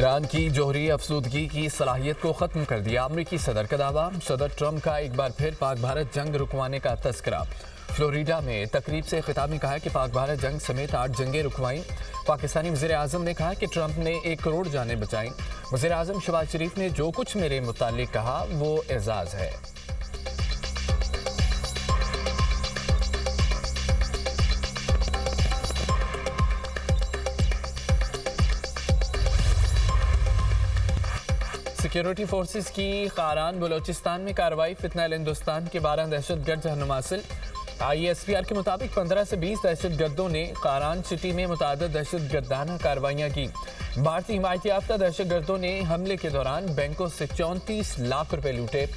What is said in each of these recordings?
Iran की जोहरी अफसुदगी की सलाहियत को ख़त्म कर दिया अमरीकी सदर का दावा। सदर ट्रंप का एक बार फिर पाक भारत जंग रुकवाने का तस्करा। फ्लोरिडा में तकरीब से खिताब में कहा कि पाक भारत जंग समेत 8 जंगें रुकवाईं। पाकिस्तानी वज़ीर आज़म ने कहा कि ट्रंप ने 1 करोड़ जानें बचाईं। वज़ीर आज़म शहबाज शरीफ ने जो कुछ मेरे मुताल्लिक कहा वो एजाज़ है। सिक्योरिटी फोर्सेस की कारान बलोचिस्तान में कार्रवाई। फितनल हिंदुस्तान के 12 दहशतगर्द जहन्नुम हासिल। ISPR के मुताबिक 15 से 20 दहशतगर्दों ने कारान सिटी में मुतादिद दहशतगर्दाना कार्रवाइयाँ की। भारतीय हिमायत याफ्ता दहशतगर्दों ने हमले के दौरान बैंकों से 34 लाख रुपए लूटे।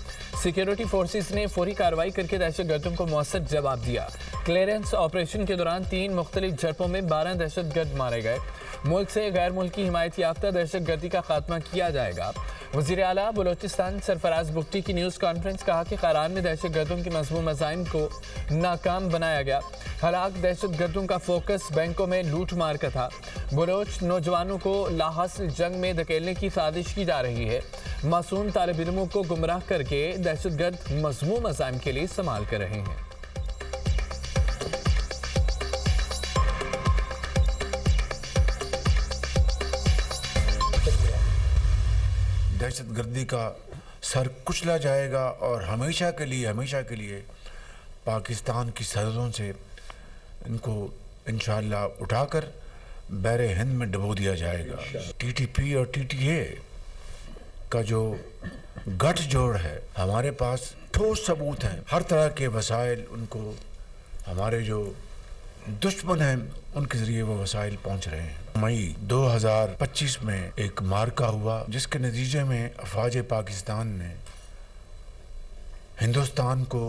सिक्योरिटी फोर्सेस ने फौरी कार्रवाई करके दहशतगर्दों को मौसर जवाब दिया। क्लियरेंस ऑपरेशन के दौरान 3 मुख्तलिफ झड़पों में 12 दहशतगर्द मारे गए। मुल्क से गैर मुल्की हिमायत याफ्ता दहशतगर्दी का खात्मा किया जाएगा। वज़ीर आला बलोचिस्तान सरफराज बुगटी की न्यूज़ कॉन्फ्रेंस कहा कि कारान में दहशतगर्दों के मज़मूम अज़ाइम को नाकाम बनाया गया। हलाक दहशतगर्दों का फोकस बैंकों में लूट मार का था। बलोच नौजवानों को लाहासिल जंग में धकेलने की साजिश की जा रही है। मासूम तालिब इल्मों को गुमराह करके दहशतगर्द मज़मूम अज़ाइम के लिए इस्तेमाल कर रहे हैं। दहशतगर्दी का सर कुचला जाएगा और हमेशा के लिए पाकिस्तान की सरहदों से इनको इंशाअल्लाह उठाकर बहरे हिंद में डुबो दिया जाएगा। TTP और TTA का जो गठजोड़ है, हमारे पास ठोस सबूत हैं, हर तरह के वसाइल उनको, हमारे जो दुश्मन हैं उनके जरिए वो वसाइल पहुंच रहे हैं। मई 2025 में एक मार्का हुआ जिसके नतीजे में अफवाज पाकिस्तान ने हिंदुस्तान को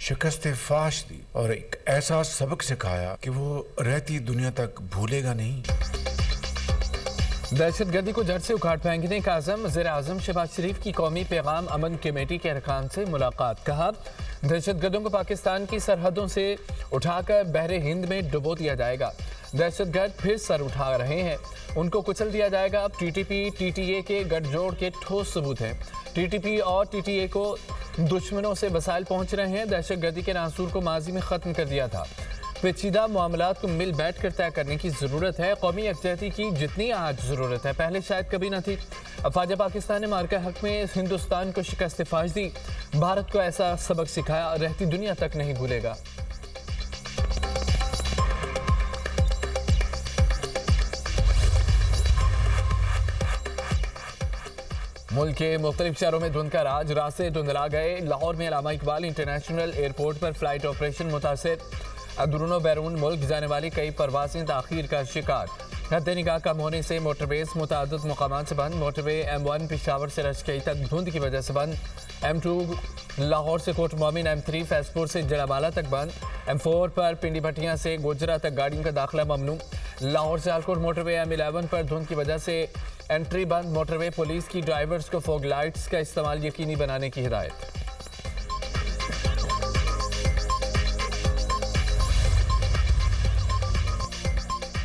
शिकस्त फाश दी और एक ऐसा सबक सिखाया कि वो रहती दुनिया तक भूलेगा नहीं। दहशतगर्दी को जड़ से उखाड़ फेंकने का आज़म। वज़ीर आज़म शहबाज शरीफ की कौमी पैगाम अमन कमेटी के अरकान से मुलाकात। कहा दहशतगर्दों को पाकिस्तान की सरहदों से उठाकर बहरे हिंद में डुबो दिया जाएगा। दहशतगर्द फिर सर उठा रहे हैं, उनको कुचल दिया जाएगा। अब TTP TTA के गठजोड़ के ठोस सबूत हैं। TTP और TTA को दुश्मनों से वसाइल पहुंच रहे हैं। दहशतगर्दी के नासूर को माजी में ख़त्म कर दिया था। पेचीदा मामलात को मिल बैठ कर तय करने की ज़रूरत है। कौमी यकजहती की जितनी आज ज़रूरत है पहले शायद कभी न थी। अफवाज पाकिस्तान ने मार्का हक में हिंदुस्तान को शिकस्त फाश दी। भारत को ऐसा सबक सिखाया रहती दुनिया तक नहीं भूलेगा। मुल्क के मुख्तलिफ शहरों में धुंध का राज। रास्ते धुंधला गए। लाहौर में अल्लामा इकबाल इंटरनेशनल एयरपोर्ट पर फ्लाइट ऑपरेशन मुतासर। अंदरूनो बैरून मुल्क जाने वाली कई परवाजें ताखीर का शिकार। हद निगाह कम होने से मोटरवेज मुतादिद मकामात से बंद। मोटरवे M1 पेशावर से रशकई तक धुंध की वजह से बंद। M2 लाहौर से कोट मोमिन, M3 फैसपुर से जड़ावाला तक बंद। M4 पर पिंडी भटियां से गोजरा तक गाड़ियों का दाखिला ममनू। लाहौर से आलकोट मोटरवे M11 पर धुंध की वजह से एंट्री बंद। मोटरवे पुलिस की ड्राइवर्स को फॉग लाइट्स का इस्तेमाल यकीनी बनाने की हिदायत।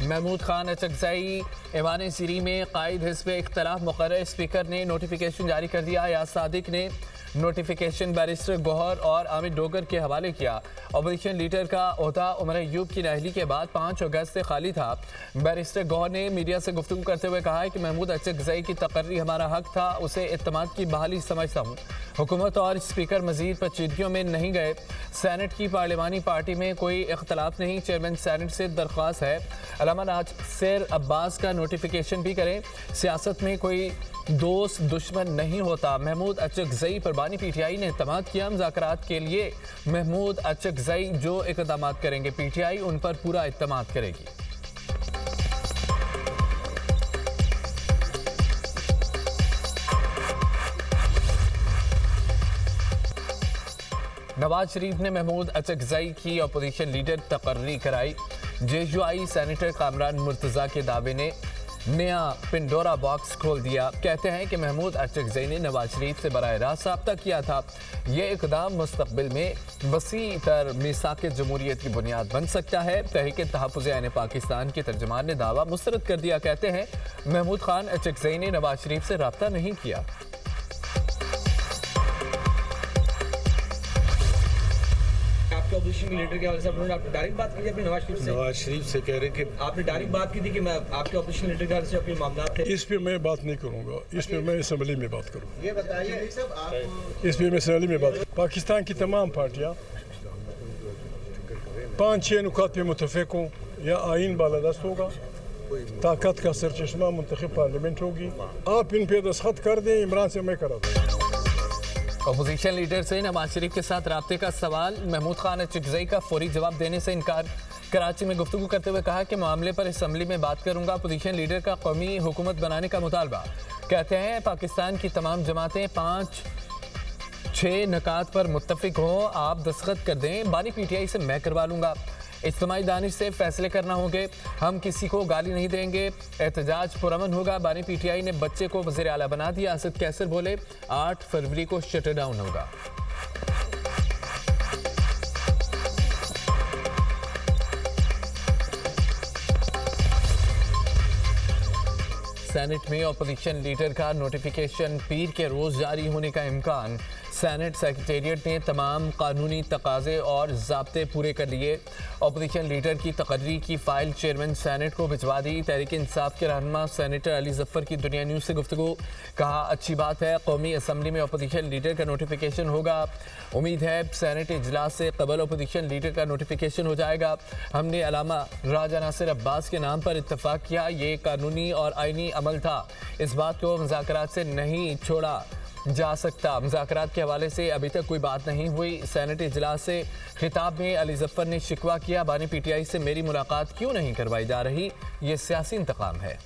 महमूद खान अचकज़ई ऐवान सीरी में कायद हिज़्ब इख्तिलाफ मुकर्रर। स्पीकर ने नोटिफिकेशन जारी कर दिया। या सादिक ने नोटिफिकेशन बैरिस्टर गौहर और आमिर डोगर के हवाले किया। अपोजिशन लीडर का ओहदा उमर अयूब की नाअहली के बाद 5 अगस्त से खाली था। बैरिस्टर गौहर ने मीडिया से गुफ्तगू करते हुए कहा कि महमूद अचकज़ई की तकर्री हमारा हक था, उसे इत्तेमाद की बहाली समझता हूँ। हुकूमत और स्पीकर मजीद पेचीदगियों में नहीं गए। सैनेट की पार्लिमानी पार्टी में कोई इख्तलाफ नहीं। चेयरमैन सैनेट से दरख्वास्त है अल्लामा नासिर अब्बास का नोटिफिकेशन भी करें। सियासत में कोई दोस्त दुश्मन नहीं होता। महमूद अचकज़ई पर बानी PTI ने इत्तेमाद किया। मुज़ाकरात के लिए महमूद अचकज़ई जो इक़दाम करेंगे PTI उन पर पूरा इत्तेमाद करेगी। नवाज शरीफ ने महमूद अचकज़ई की अपोजिशन लीडर तकर्री कराई। JUI सेनेटर कामरान मुर्तज़ा के दावे ने नया पिंडोरा बॉक्स खोल दिया। कहते हैं कि महमूद अरचकज़ई ने नवाज शरीफ से बराह रास्त रब्ता किया था। ये इक़दाम मुस्तक़बिल में वसी तर मीसाक़ जमहूरियत की बुनियाद बन सकता है। तहरीक तहफ़्फ़ुज़ ऐन पाकिस्तान के तर्जुमान ने दावा मुस्तरद कर दिया। कहते हैं महमूद खान अरचकज़ई ने नवाज शरीफ से रब्ता नहीं किया। आपके ऑपोजिशन के लीडर के हवाले से उन्होंने आपने डायरेक्ट बात की थी अपने नवाज शरीफ से? नवाज शरीफ से कह रहे हैं कि आपने डायरेक्ट बात की थी कि मैं आपके ऑपोजिशन लीडर के हवाले से अपने मामला थे? इस पे मैं बात नहीं करूंगा, इस पे मैं असम्बली में बात करूंगा। ये बताइए इस पे मैं असम्बली में बात पाकिस्तान की तमाम पार्टियां 5-6 नुकात पे मुतफिक हों या आइन बालादस्त होगा, ताकत का सरचश्मा मुंतखब पार्लियामेंट होगी। आप इन पे दस्तखत कर दें, इमरान से मैं करा दूँ। अपोजिशन लीडर से नवाज शरीफ के साथ राब्ते का सवाल। महमूद खान अरचकज़ई का फौरी जवाब देने से इनकार। कराची में गुफ्तगू करते हुए कहा कि मामले पर असम्बली में बात करूंगा। अपोजिशन लीडर का कौमी हुकूमत बनाने का मुतालबा। कहते हैं पाकिस्तान की तमाम जमातें 5-6 नकात पर मुत्तफिक हों, आप दस्तखत कर दें, बानी PTI से मैं करवा लूंगा। इज्तिमाई दानिश से फैसले करना होंगे, हम किसी को गाली नहीं देंगे, एहतजाज पुरअमन होगा। बानी PTI ने बच्चे को वज़ीर आला बना दिया। असद कैसर बोले 8 फरवरी को शटर डाउन होगा। सेनेट में अपोजिशन लीडर का नोटिफिकेशन पीर के रोज जारी होने का इम्कान। सेनेट सेक्रेटेरिएट ने तमाम कानूनी तकाजे और ज़ाब्ते पूरे कर लिए। अपोजिशन लीडर की तकर्री की फाइल चेयरमैन सेनेट को भिजवा दी। तहरीक इंसाफ के रहनुमा सेनेटर अली जफ़र की दुनिया न्यूज़ से गुफ्तगू। कहा अच्छी बात है, कौमी असम्बली में अपोजिशन लीडर का नोटिफिकेशन होगा। उम्मीद है सेनेट इजलास से कबल अपोजिशन लीडर का नोटिफिकेशन हो जाएगा। हमने अलामा राजा नासिर अब्बास के नाम पर इत्तफाक किया, ये कानूनी और आइनी अमल था। इस बात को मुज़ाकरात से नहीं छोड़ा जा सकता। मुज़ाकरात के हवाले से अभी तक कोई बात नहीं हुई। सेनेट इजलास से खिताब में अली जफ़र ने शिकवा किया, बानी PTI से मेरी मुलाकात क्यों नहीं करवाई जा रही, ये सियासी इंतकाम है।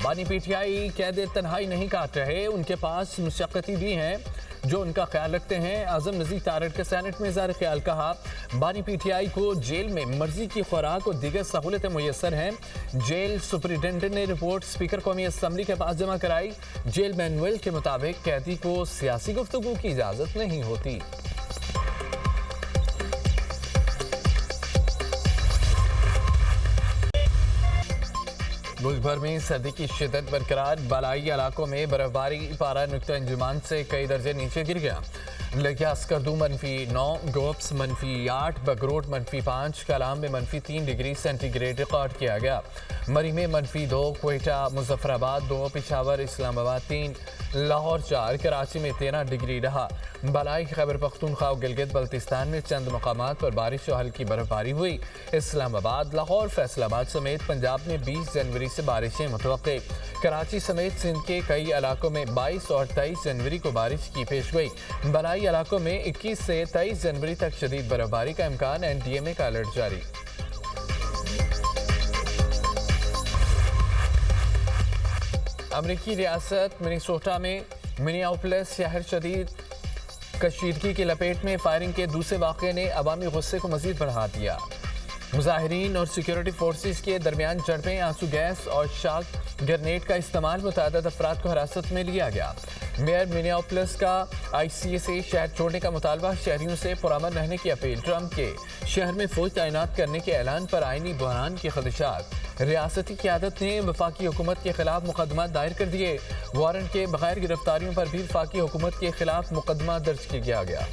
बानी PTI कहते तन्हाई नहीं काट रहे, उनके पास मुशक्कती भी हैं जो उनका ख्याल रखते हैं। आज़म नज़ीर तारड़ के सेनेट में इज़हार ख्याल। कहा बानी PTI को जेल में मर्जी की खुराक और दीगर सहूलतें मुयसर हैं। जेल सुपरिटेंडेंट ने रिपोर्ट स्पीकर कौमी असम्बली के पास जमा कराई। जेल मैनुअल के मुताबिक कैदी को सियासी गुफ्तगू की इजाज़त नहीं होती। मुल्क भर में सर्दी की शिद्दत बरकरार। बालाई इलाकों में बर्फबारी, पारा नुक्ता अंजुमान से कई दर्जे नीचे गिर गया। लिहाज स्कर्दू -9, गोप्स -8, बगरोट -5, कलाम में -3 डिग्री सेंटीग्रेड रिकॉर्ड किया गया। मरी में -2, क्वेटा मुजफ्फराबाद 2, पिशावर इस्लामाबाद 3, लाहौर 4, कराची में 13 डिग्री रहा। बालाई खैबर पख्तूनख्वा और गिलगित बल्तिस्तान में चंद मकामात पर बारिश और हल्की बर्फबारी हुई। इस्लामाबाद, लाहौर, फैसलाबाद समेत पंजाब में 20 जनवरी से बारिशें मुतवक्के। कराची समेत सिंध के कई इलाकों में 22 और 23 जनवरी को बारिश की पेशगोई। बालाई इलाकों में 21 से 23 जनवरी तक शदीद बर्फबारी का इम्कान। NDMA का अलर्ट जारी। अमरीकी रियासत मिनेसोटा में मिनियापोलिस शहर शदीद कशीदगी की लपेट में। फायरिंग के दूसरे वाक़े ने अवामी गुस्से को मज़ीद बढ़ा दिया। मुजाहिरीन और सिक्योरिटी फोर्सेस के दरमियान झड़पें, आंसू गैस और शाक ग्रेनेड का इस्तेमाल। मुतअद्दिद अफराद को हिरासत में लिया गया। मेयर मिनियापोलिस का ICA से शहर छोड़ने का मुतालबा, शहरियों से पुरअमन रहने की अपील। ट्रंप के शहर में फौज तैनात करने के ऐलान पर आइनी बहरान के खदशात। रियासती क़यादत ने वफाकी हुकूमत के खिलाफ मुकदमा दायर कर दिए। वारंट के बगैर गिरफ्तारियों पर भी वफाकी हुकूमत के खिलाफ मुकदमा दर्ज किया गया।